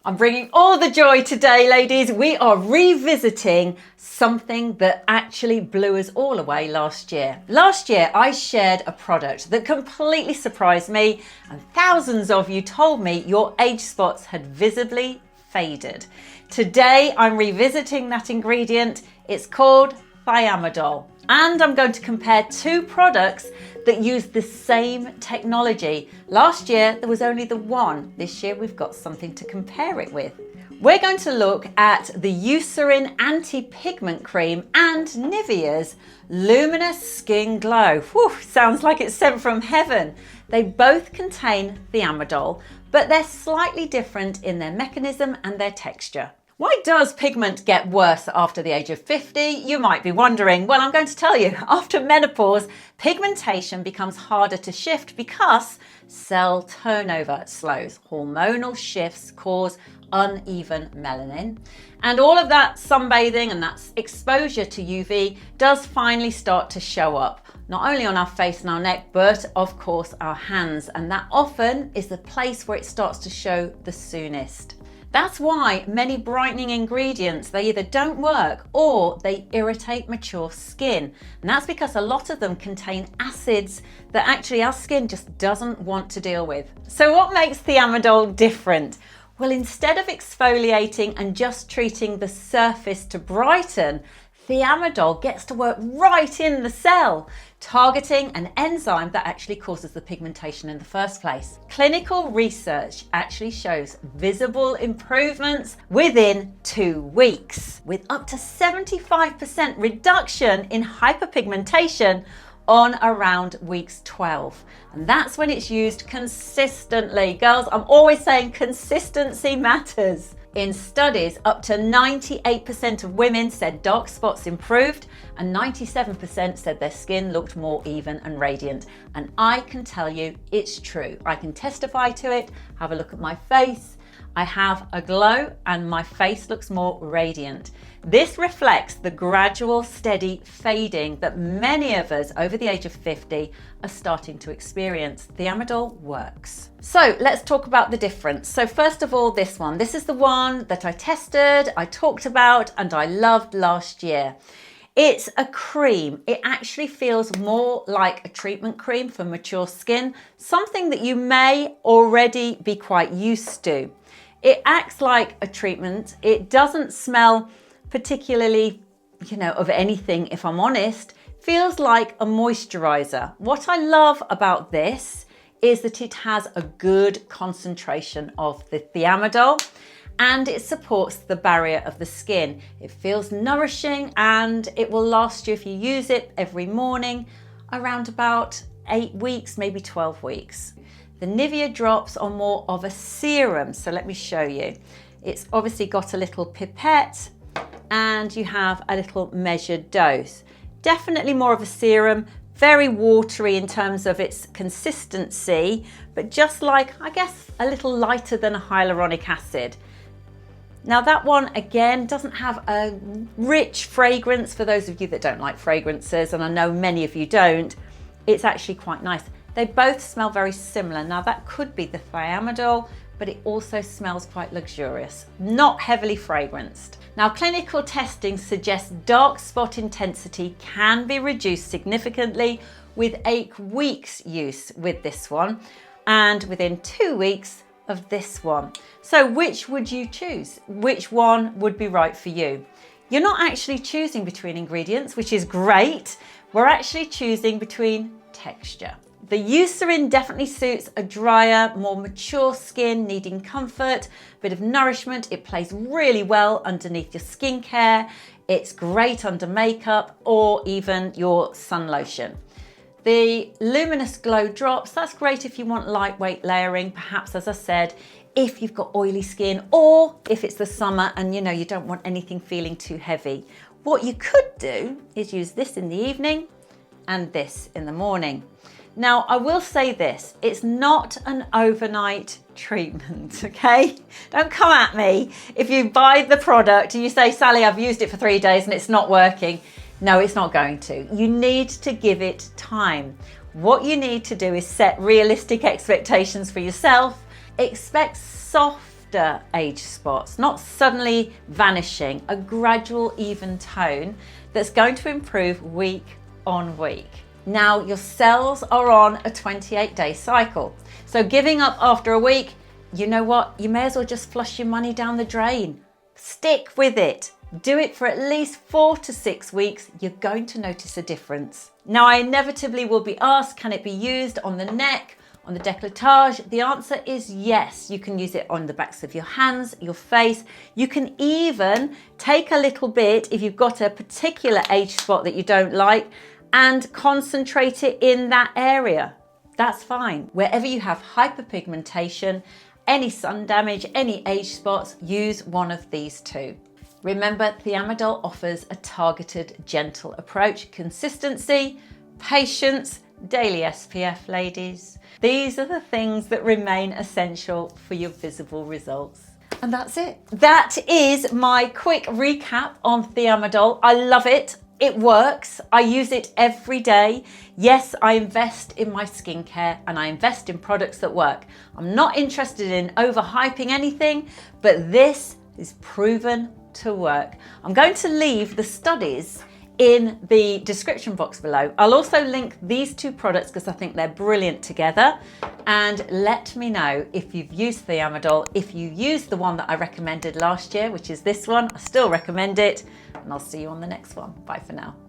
I'm bringing all the joy today, ladies. We are revisiting something that actually blew us all away last year. Last year, I shared a product that completely surprised me, and thousands of you told me your age spots had visibly faded. Today, I'm revisiting that ingredient. It's called thiamidol. And I'm going to compare two products that use the same technology. Last year, there was only the one. This year, we've got something to compare it with. We're going to look at the Eucerin Anti-Pigment Cream and Nivea's Luminous Skin Glow. Whew, sounds like it's sent from heaven. They both contain thiamidol, but they're slightly different in their mechanism and their texture. Why does pigment get worse after the age of 50? You might be wondering. Well, I'm going to tell you. After menopause, pigmentation becomes harder to shift because cell turnover slows. Hormonal shifts cause uneven melanin. And all of that sunbathing and that exposure to UV does finally start to show up, not only on our face and our neck, but of course our hands. And that often is the place where it starts to show the soonest. That's why many brightening ingredients, they either don't work or they irritate mature skin. And that's because a lot of them contain acids that actually our skin just doesn't want to deal with. So what makes thiamidol different? Well, instead of exfoliating and just treating the surface to brighten, thiamidol gets to work right in the cell, targeting an enzyme that actually causes the pigmentation in the first place. Clinical research actually shows visible improvements within 2 weeks, with up to 75% reduction in hyperpigmentation on around weeks 12. And that's when it's used consistently. Girls, I'm always saying consistency matters. In studies, up to 98% of women said dark spots improved and 97% said their skin looked more even and radiant. And I can tell you it's true. I can testify to it. Have a look at my face. I have a glow and my face looks more radiant. This reflects the gradual, steady fading that many of us over the age of 50 are starting to experience. Thiamidol works. So let's talk about the difference. So first of all, this one. This is the one that I tested, I talked about, and I loved last year. It's a cream. It actually feels more like a treatment cream for mature skin, something that you may already be quite used to. It acts like a treatment. It doesn't smell particularly, of anything, if I'm honest. Feels like a moisturizer. What I love about this is that it has a good concentration of the thiamidol and it supports the barrier of the skin. It feels nourishing and it will last you, if you use it every morning, around about 8 weeks, maybe 12 weeks. The Nivea drops are more of a serum, so let me show you. It's obviously got a little pipette and you have a little measured dose. Definitely more of a serum, very watery in terms of its consistency, but just like, I guess, a little lighter than a hyaluronic acid. Now that one, again, doesn't have a rich fragrance for those of you that don't like fragrances, and I know many of you don't. It's actually quite nice. They both smell very similar. Now that could be the thiamidol, but it also smells quite luxurious, not heavily fragranced. Now, clinical testing suggests dark spot intensity can be reduced significantly with 8 weeks use with this one and within 2 weeks of this one. So which would you choose? Which one would be right for you? You're not actually choosing between ingredients, which is great. We're actually choosing between texture. The Eucerin definitely suits a drier, more mature skin needing comfort, bit of nourishment. It plays really well underneath your skincare. It's great under makeup or even your sun lotion. The Luminous Glow drops, that's great if you want lightweight layering, perhaps, as I said, if you've got oily skin or if it's the summer and you don't want anything feeling too heavy. What you could do is use this in the evening and this in the morning. Now, I will say this, it's not an overnight treatment, okay? Don't come at me if you buy the product and you say, Sally, I've used it for 3 days and it's not working. No, it's not going to. You need to give it time. What you need to do is set realistic expectations for yourself. Expect soft softer age spots, not suddenly vanishing, a gradual even tone that's going to improve week on week. Now your cells are on a 28-day cycle. So giving up after a week, you know what? You may as well just flush your money down the drain. Stick with it. Do it for at least 4 to 6 weeks. You're going to notice a difference. Now I inevitably will be asked, can it be used on the neck, on the décolletage? The answer is yes. You can use it on the backs of your hands, your face. You can even take a little bit if you've got a particular age spot that you don't like and concentrate it in that area. That's fine. Wherever you have hyperpigmentation, any sun damage, any age spots, use one of these two. Remember, Thiamidol offers a targeted, gentle approach, consistency, patience, daily SPF, ladies. These are the things that remain essential for your visible results. And that's it. That is my quick recap on Thiamidol. I love it. It works. I use it every day. Yes, I invest in my skincare and I invest in products that work. I'm not interested in overhyping anything, but this is proven to work. I'm going to leave the studies in the description box below. I'll also link these two products because I think they're brilliant together. And let me know if you've used Thiamidol, if you used the one that I recommended last year, which is this one. I still recommend it, and I'll see you on the next one. Bye for now.